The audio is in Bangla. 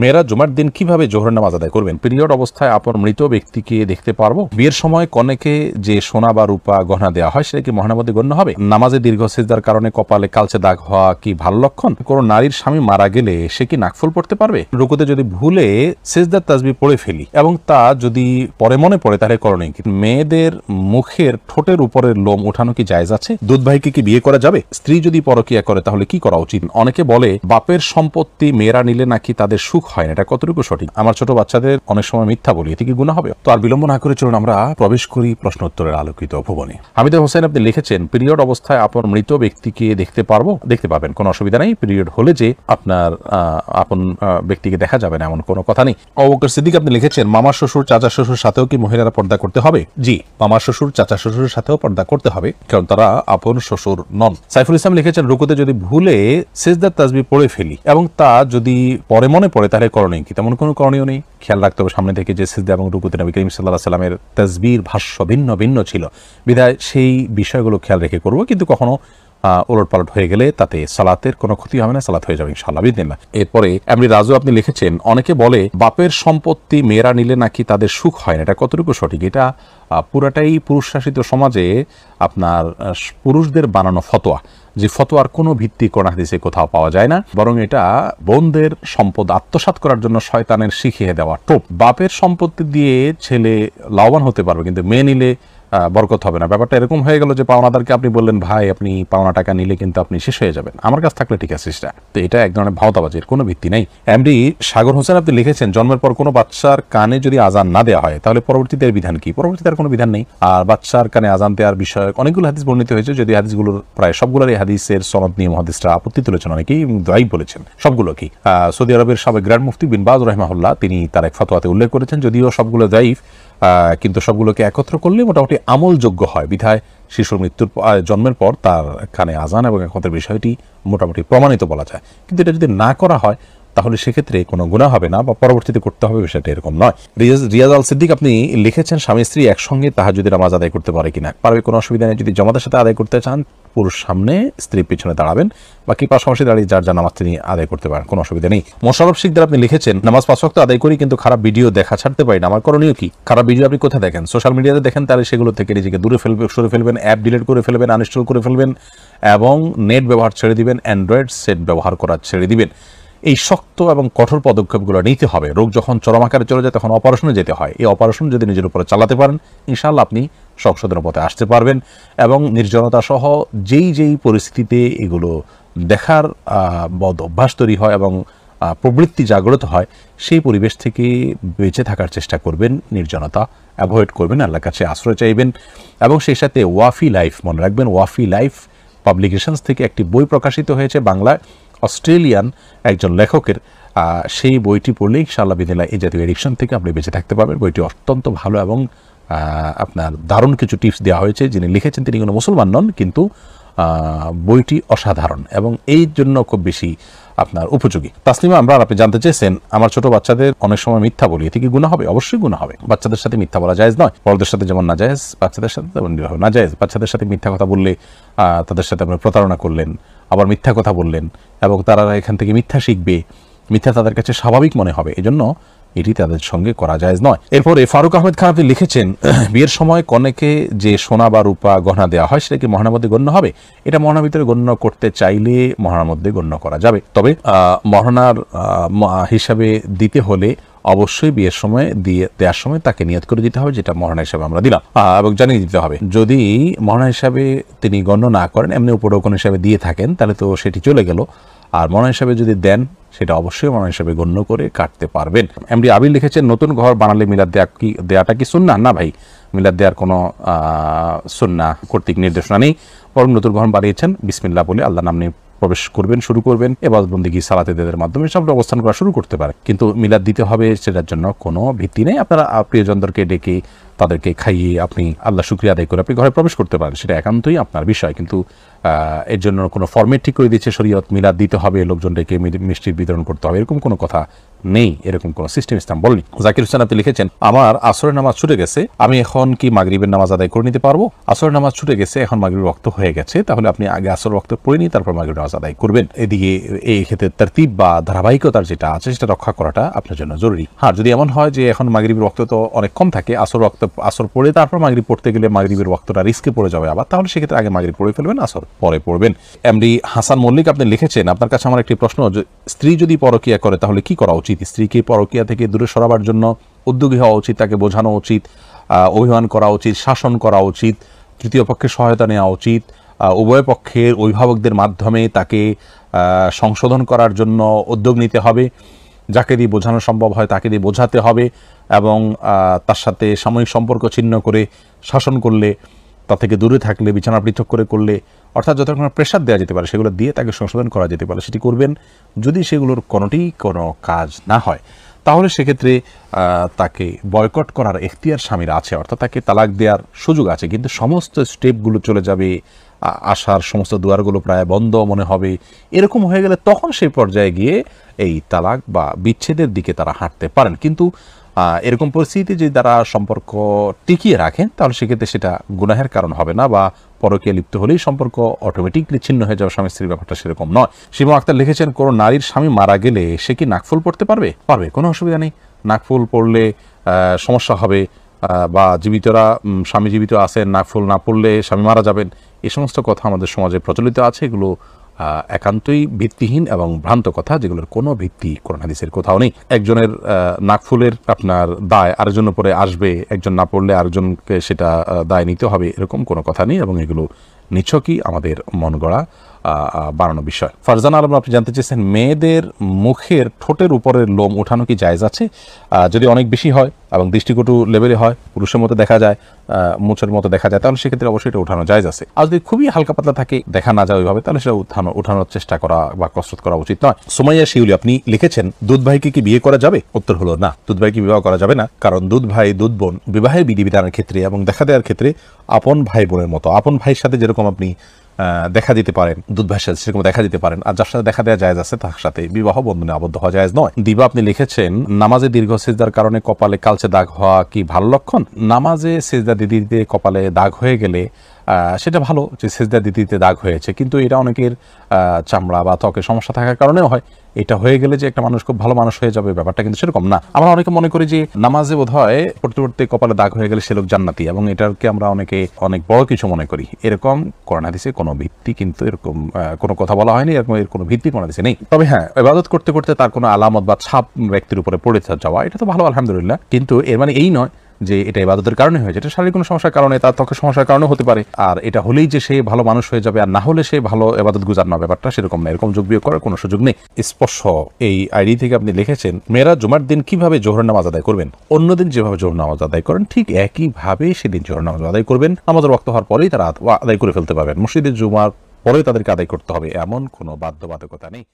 মেয়েরা জুমার দিন কিভাবে জোহরের নামাজ আদায় করবেন? পিরিয়ড অবস্থায় আপন মৃত ব্যক্তিকে দেখতে পারবো? বিয়ের সময় কনেকে যে সোনা বা রূপা গহনা দেওয়া হয় সেটা কি মহানার মধ্যে গণ্য হবে? নামাজে দীর্ঘ সিজদার কারণে কপালে কালচে দাগ হওয়া কি ভালো লক্ষণ? কোন নারীর স্বামী মারা গেলে সে কি নাকফুল পড়তে পারবে? রুকুতে যদি ভুলে সিজদার তাসবিহ পড়ে ফেলি এবং তা যদি পরে মনে পড়ে তাহলে করণীয় কি? মেয়েদের মুখের ঠোঁটের উপরের লোম উঠানো কি জায়েজ আছে? দুধ ভাইকে কি বিয়ে করা যাবে? স্ত্রী যদি পরকিয়া করে তাহলে কি করা উচিত? অনেকে বলে বাপের সম্পত্তি মেয়েরা নিলে নাকি তাদের সুখ হয় না, এটা কতটুকু সঠিক? আমার ছোট বাচ্চাদের অনেক সময় মিথ্যা বলি, এতে কি গুনাহ হবে? তো আর বিলম্ব না করে চলুন আমরা প্রবেশ করি প্রশ্ন উত্তরের আলোকিত ভুবনে। হামিদুল হোসেন আপনি লিখেছেন, পিরিয়ড অবস্থায় আপন মৃত ব্যক্তিকে দেখতে পারবো? দেখতে পাবেন, কোনো অসুবিধা নেই। পিরিয়ড হলে যে আপনার আপন ব্যক্তিকে দেখা যাবে না এমন কোনো কথা নেই। আবু বকর সিদ্দিক আপনি লিখেছেন, মামা শ্বশুর চাচা শ্বশুর সাথেও কি মহিলারা পর্দা করতে হবে? জি, মামা শ্বশুর চাচা শ্বশুরের সাথেও পর্দা করতে হবে, কারণ তারা আপন শ্বশুর নন। সাইফুল ইসলাম লিখেছেন, রুকুতে যদি ভুলে সিজদার তাসবিহ পড়ে ফেলি এবং তা যদি পরে মনে পড়ে তাহলে করণীয় কি? তেমন কোনো করণীয় নেই। খেয়াল রাখতে হবে সামনে থেকে যে সিজদা এবং রুকুতে নবী করিম সাল্লাল্লাহু আলাইহি সাল্লামের তাসবিহর ভাষ্য ভিন্ন ভিন্ন ছিল, বিধায় সেই বিষয়গুলো খেয়াল রেখে করব, কিন্তু কখনো উলটপালট হয়ে গেলে তাতে সালাতের কোনো ক্ষতি হবে না, সালাত হয়ে যাবে ইনশাআল্লাহ বিদিনিল্লাহ। এরপরে এমনি রাজু আপনি লিখেছেন, অনেকে বলে বাপের সম্পত্তি মেয়েরা নিলে নাকি তাদের সুখ হয় না, এটা কতটুকু সঠিক? এটা পুরাটাই পুরুষ শাসিত সমাজে আপনার পুরুষদের বানানো ফতোয়া, যে ফতোয়ার কোনো ভিত্তি কোরআন হাদিসে কোথাও পাওয়া যায় না, বরং এটা বোনদের সম্পদ আত্মসাৎ করার জন্য শয়তানের শিখিয়ে দেওয়া টোপ। বাপের সম্পত্তি দিয়ে ছেলে লাভবান হতে পারবে, কিন্তু মেয়ে নিলে বরকত হবে না। ব্যাপারটা এরকম হয়ে গেল যে পাওনাদারকে আপনি বললেন, ভাই আপনি পাওনা টাকা নিলে কিন্তু আপনি শেষ হয়ে যাবেন, আমার কাছে থাকলে ঠিক আছে। তো এটা এক ধরনের ভাওতাবাজির কোনো ভিত্তি নেই। এমডি সাগর হোসেন আপনি লিখেছেন, জন্মের পর কোনো বাচ্চার কানে যদি আজান না দেওয়া হয় তাহলে পরবর্তীতে বিধান কি? পরবর্তীতে আর কোনো বিধান নেই। আর বাচ্চার কানে আজান দেওয়ার বিষয়ে অনেকগুলো হাদিস বর্ণিত হয়েছে, যদি হাদিসগুলোর প্রায় সবগুলোর এই হাদিসের সনদ নিয়ে মুহাদ্দিসরা আপত্তি তুলেছেন, অনেকেই দায়ী বলেছেন সবগুলো কি। সৌদি আরবের সাবেক গ্র্যান্ড মুফতি বিন বাজ রাহিমাহুল্লাহ তিনি তার এক ফতোয়াতে উল্লেখ করেছেন, যদিও সবগুলো দায়ীফ, কিন্তু সবগুলোকে একত্র করলে মোটামুটি আমলযোগ্য হয়, বিধায় শিশুর মৃত্যুর জন্মের পর তার কানে আজান এবং একত্রের বিষয়টি মোটামুটি প্রমাণিত বলা যায়। কিন্তু এটা যদি না করা হয় তাহলে সেক্ষেত্রে কোনো গুনাহ হবে না বা পরবর্তীতে করতে হবে, বিষয়টা এরকম নয়। রিয়াজ আল সিদ্দিক আপনি লিখেছেন, স্বামী স্ত্রী একসঙ্গে তাহাজ্জুদের নামাজ আদায় করতে পারে কিনা? পারবে, কোনো অসুবিধা নেই। যদি জামাতের সাথে আদায় করতে চান, পুরুষ সামনে স্ত্রী পিছনে দাঁড়াবেন, বাকি পাশাপাশি দাঁড়িয়ে যার নামাজ তিনি আদায় করতে পারেন, কোনো অসুবিধা নেই। মোশাররফ শিকদার আপনি লিখেছেন, নামাজ 5 ওয়াক্ত আদায় করি কিন্তু খারাপ ভিডিও দেখা ছাড়তে পারি না, আমার করণীয় কি? খারাপ ভিডিও আপনি কোথায় দেখেন? সোশ্যাল মিডিয়াতে দেখেন, তাহলে সেগুলো থেকে নিজেকে দূরে সরে ফেলবেন, অ্যাপ ডিলিট করে ফেলবেন, আনইনস্টল করে ফেলবেন এবং নেট ব্যবহার ছেড়ে দিবেন, অ্যান্ড্রয়েড সেট ব্যবহার করা ছেড়ে দিবেন। এই শক্ত এবং কঠোর পদক্ষেপগুলো নিতে হবে। রোগ যখন চরম আকারে চলে যায় তখন অপারেশনে যেতে হয়। এই অপারেশন যদি নিজের উপরে চালাতে পারেন, ইনশাআল্লাহ আপনি সংশোধনের পথে আসতে পারবেন এবং নির্জনতা সহ যেই পরিস্থিতিতে এগুলো দেখার বদ অভ্যাস তৈরি হয় এবং প্রবৃত্তি জাগ্রত হয়, সেই পরিবেশ থেকে বেঁচে থাকার চেষ্টা করবেন, নির্জনতা অ্যাভয়েড করবেন, আল্লাহর কাছে আশ্রয় চাইবেন এবং সেই সাথে ওয়াফি লাইফ, মনে রাখবেন ওয়াফি লাইফ পাবলিকেশনস থেকে একটি বই প্রকাশিত হয়েছে বাংলায়, অস্ট্রেলিয়ান একজন লেখকের। সেই বইটি পড়লে ইনশাআল্লাহ বিদিনিল্লাহ এই জাতীয় এডিকশন থেকে আপনি বেঁচে থাকতে পারবেন। বইটি অত্যন্ত ভালো এবং আপনার দারুণ কিছু টিপস দেওয়া হয়েছে। যিনি লিখেছেন তিনি কোনো মুসলমান নন, কিন্তু বইটি অসাধারণ এবং এই জন্য খুব বেশি আপনার উপযোগী। তাসলিমা আমরা আপনি জানতে চেয়েছেন, আমার ছোট বাচ্চাদের অনেক সময় মিথ্যা বলি, এতে কি গুনাহ হবে? অবশ্যই গুনাহ হবে। বাচ্চাদের সাথে মিথ্যা বলা জায়েজ নয়, বড়দের সাথে যেমন না জায়েজ, বাচ্চাদের সাথে তেমন না জায়েজ। বাচ্চাদের সাথে মিথ্যা কথা বললে তাদের সাথে আপনি প্রতারণা করলেন, আবার মিথ্যা কথা বললেন এবং তারা এখান থেকে মিথ্যা শিখবে, মিথ্যা তাদের কাছে স্বাভাবিক মনে হবে, এজন্য এটি তাদের সঙ্গে করা জায়েজ নয়। এরপরে ফারুক আহমেদ খান আপনি লিখেছেন, বিয়ের সময় কনেকে যে সোনা বা রূপা গহনা দেওয়া হয় সেটা কি মহানার মধ্যে গণ্য হবে? এটা মহানার ভিতরে গণ্য করতে চাইলে মহানার মধ্যে গণ্য করা যাবে, তবে মহানার হিসাবে দিতে হলে অবশ্যই বিয়ের সময় দেওয়ার সময় তাকে নিয়ত করে দিতে হবে, যেটা মহানা হিসাবে আমরা দিলাম, এবং জানিয়ে দিতে হবে। যদি মহানা হিসাবে তিনি গণ্য না করেন, এমনি উপঢৌকন হিসাবে দিয়ে থাকেন, তাহলে তো সেটি চলে গেল। আর মহানা হিসাবে যদি দেন, সেটা অবশ্যই মহানা হিসাবে গণ্য করে কাটতে পারবেন। এমডি আবির লিখেছেন, নতুন ঘর বানালে মিলাদ দেওয়াটা কি সুন্নাহ? না ভাই, মিলাদ দেওয়ার কোনো সুন্নাহ কর্তৃক নির্দেশনা নেই, বরং নতুন ঘর বানিয়েছেন বিসমিল্লাহ বলে আল্লাহ নাম নিয়ে প্রবেশ করবেন, শুরু করবেন, ইবাদত বন্দেগী সালাতে দেওয়ার মাধ্যমে সব অবস্থান করা শুরু করতে পারে, কিন্তু মিলাদ দিতে হবে সেটার জন্য কোনো ভিত্তি নেই। আপনারা প্রিয়জনদেরকে ডেকে তাদেরকে খাইয়ে আপনি আল্লাহ শুকরিয়া আদায় করে আপনি ঘরে প্রবেশ করতে পারেন, সেটা একান্তই আপনার বিষয়। কিন্তু এর জন্য কোনো ফরম্যাট ঠিক করে দিচ্ছে শরীয়ত, মিলাদ দিতে হবে, লোকজন ডেকে মিষ্টির বিতরণ করতে হবে, এরকম কোনো কথা নেই, এরকম কোনো সিস্টেম ইসলাম বলেনি। জাকির হোসেন আপনি লিখেছেন, আমার আসরের নামাজ ছুটে গেছে, আমি এখন কি মাগরিবের নামাজ আদায় করে নিতে পারবো? আসরের নামাজ ছুটে গেছে, এখন মাগরিবের ওয়াক্ত হয়ে গেছে, তাহলে আপনি আগে আসরের ওয়াক্ত পড়ে নিয়ে তারপর মাগরিবের নামাজ আদায় করবেন। এদিকে এই ক্ষেত্রে তারতিব বা ধারাবাহিকতার যেটা আছে সেটা রক্ষা করাটা আপনার জন্য জরুরি। হ্যাঁ, যদি এমন হয় যে এখন মাগরিবের ওয়াক্ত তো অনেক কম থাকে, আসর পড়ে তারপর মাগরিব পড়তে গেলে মাগরিবের ওয়াক্তটা রিস্কে পড়ে যাবে আবার, তাহলে সেক্ষেত্রে আগে মাগরিব পড়ে ফেলবেন, আসর পরে পড়বেন। এমডি হাসান মল্লিক আপনি লিখেছেন, আপনার কাছে আমার একটি প্রশ্ন, স্ত্রী যদি পরকীয়া করে তাহলে কি করা উচিত? স্ত্রীকে পরকীয়া থেকে দূরে সরাবার জন্য উদ্যোগী হওয়া উচিত, তাকে বোঝানো উচিত, অভিমান করা উচিত, শাসন করা উচিত, তৃতীয় পক্ষের সহায়তা নেওয়া উচিত, উভয় পক্ষের অভিভাবকদের মাধ্যমে তাকে সংশোধন করার জন্য উদ্যোগ নিতে হবে, যাকে দিয়ে বোঝানো সম্ভব হয় তাকে দিয়ে বোঝাতে হবে, এবং তার সাথে সাময়িক সম্পর্ক ছিন্ন করে শাসন করলে, তা থেকে দূরে থাকলে, বিছানা পৃথক করে করলে, অর্থাৎ যত রকমের প্রেশার দেওয়া যেতে পারে সেগুলো দিয়ে তাকে সংশোধন করা যেতে পারে, সেটি করবেন। যদি সেগুলোর কোনো কাজ না হয় তাহলে সেক্ষেত্রে তাকে বয়কট করার এখতিয়ার স্বামীর আছে, অর্থাৎ তাকে তালাক দেওয়ার সুযোগ আছে, কিন্তু সমস্ত স্টেপগুলো চলে যাবে, আসার সমস্ত দুয়ারগুলো প্রায় বন্ধ মনে হবে। এরকম হয়ে গেলে তখন সেই পর্যায়ে গিয়ে এই তালাক বা বিচ্ছেদের দিকে তারা হাঁটতে পারেন। কিন্তু এরকম পরিস্থিতিতে যদি তারা সম্পর্ক টিকিয়ে রাখেন তাহলে সেক্ষেত্রে সেটা গুনাহের কারণ হবে না, বা পরকীয়া লিপ্ত হলেই সম্পর্ক অটোমেটিকলি ছিন্ন হয়ে যাবে, স্বামী স্ত্রীর ব্যাপারটা সেরকম নয়। সীমা আক্তার লিখেছেন, কোনো নারীর স্বামী মারা গেলে সে কি নাকফুল পড়তে পারবে? পারবে, কোনো অসুবিধা নেই। নাকফুল পড়লে সমস্যা হবে, বা জীবিতরা, স্বামী জীবিত আছেন, নাকফুল না পড়লে স্বামী মারা যাবেন, এই সমস্ত কথা আমাদের সমাজে প্রচলিত আছে। এগুলো একান্তই ভিত্তিহীন এবং ভ্রান্ত কথা, যেগুলোর কোনো ভিত্তি কোরআন হাদিসের কোথাও নেই। একজনের নাকফুলের আপনার দায় আরেকজনের উপরে আসবে, একজন না পড়লে আরেকজনকে সেটা দায় নিতে হবে, এরকম কোনো কথা নেই, এবং এগুলো নিছকই আমাদের মন গড়া বানানো বিষয়। ফারজানা আলম আপনি জানতে চেয়েছেন, মেয়েদের মুখের ঠোঁটের উপরের লোম ওঠানো কি জায়েজ আছে? যদি অনেক বেশি হয় এবং দৃষ্টিকটু লেভেলে হয়, পুরুষের মতো দেখা যায়, মুছের মতো দেখা যায়, তাহলে সেক্ষেত্রে অবশ্যই এটা ওঠানো জায়েজ আছে। আর যদি খুবই হালকা পাতলা থাকে, দেখা না যায় ওইভাবে, তাহলে সেটা ওঠানোর চেষ্টা করা বা কসরত করা উচিত নয়। সুমাইয়া শিউলি আপনি লিখেছেন, দুধ ভাইকে কি বিয়ে করা যাবে? উত্তর হলো না, দুধ ভাইকে বিবাহ করা যাবে না, কারণ দুধ ভাই দুধ বোন বিবাহের বিধিবিধানের ক্ষেত্রে এবং দেখা দেওয়ার ক্ষেত্রে আপন ভাই বোনের মতো। আপন ভাইয়ের সাথে যেরকম আপনি দেখা দিতে পারেন, দুধ ভাইয়ের সাথে সেরকম দেখা দিতে পারেন, আর যার সাথে দেখা দেওয়া জায়েজ আছে তার সাথে বিবাহ বন্ধনে আবদ্ধ হওয়া জায়েজ নয়। দিবা আপনি লিখেছেন, নামাজে দীর্ঘ সিজদার কারণে কপালে কালচে দাগ হওয়া কি ভালো লক্ষণ? নামাজে সিজদা দিতে দিতে কপালে দাগ হয়ে গেলে সেটা ভালো যে সিজদা দিতে দিতে দাগ হয়েছে, কিন্তু এটা অনেকের চামড়া বা ত্বকের সমস্যা থাকার কারণেও হয়। এটা হয়ে গেলে যে একটা মানুষ খুব ভালো মানুষ হয়ে যাবে, ব্যাপারটা কিন্তু সেরকম না। আমরা অনেকে মনে করি যে নামাজে বোধহয় পড়তে পড়তে কপালে দাগ হয়ে গেলে সে লোক জান্নাতি, এবং এটাকে আমরা অনেকে অনেক বড় কিছু মনে করি। এরকম কোরআন হাদিসে কোনো ভিত্তি কিন্তু এরকম কোনো কথা বলা হয়নি, এরকম এর কোনো ভিত্তি কোরআন হাদিসে নেই। তবে হ্যাঁ, ইবাদত করতে করতে তার কোনো আলামত বা ছাপ ব্যক্তির উপরে পড়ে যাওয়া, এটা তো ভালো, আলহামদুলিল্লাহ, কিন্তু এর মানে এই নয় যে এটা ইবাদতের কারণে হয়েছে, এটা শারীরিক কোনো সমস্যার কারণে, তার ত্বকের সমস্যার কারণে হতে পারে। আর এটা হলেই যে সে ভালো মানুষ হয়ে যাবে, আর না হলে সে ভালো ইবাদত গুজার না, ব্যাপারটা সেরকম না। এরকম যোগ বিয়োগ করার কোনো সুযোগ নেই। স্পর্শ এই আইডি থেকে আপনি লিখেছেন, মেয়েরা জুমার দিন কিভাবে জোহরের নামাজ আদায় করবেন? অন্যদিন যেভাবে জোহর নামাজ আদায় করেন ঠিক একইভাবে সেদিন জোহর নামাজ আদায় করবেন। নামাজের ওয়াক্ত হওয়ার পরেই তারা আদায় করে ফেলতে পারবেন। মসজিদের জুমার পরে তাদেরকে আদায় করতে হবে এমন কোনো বাধ্যবাধকতা নেই।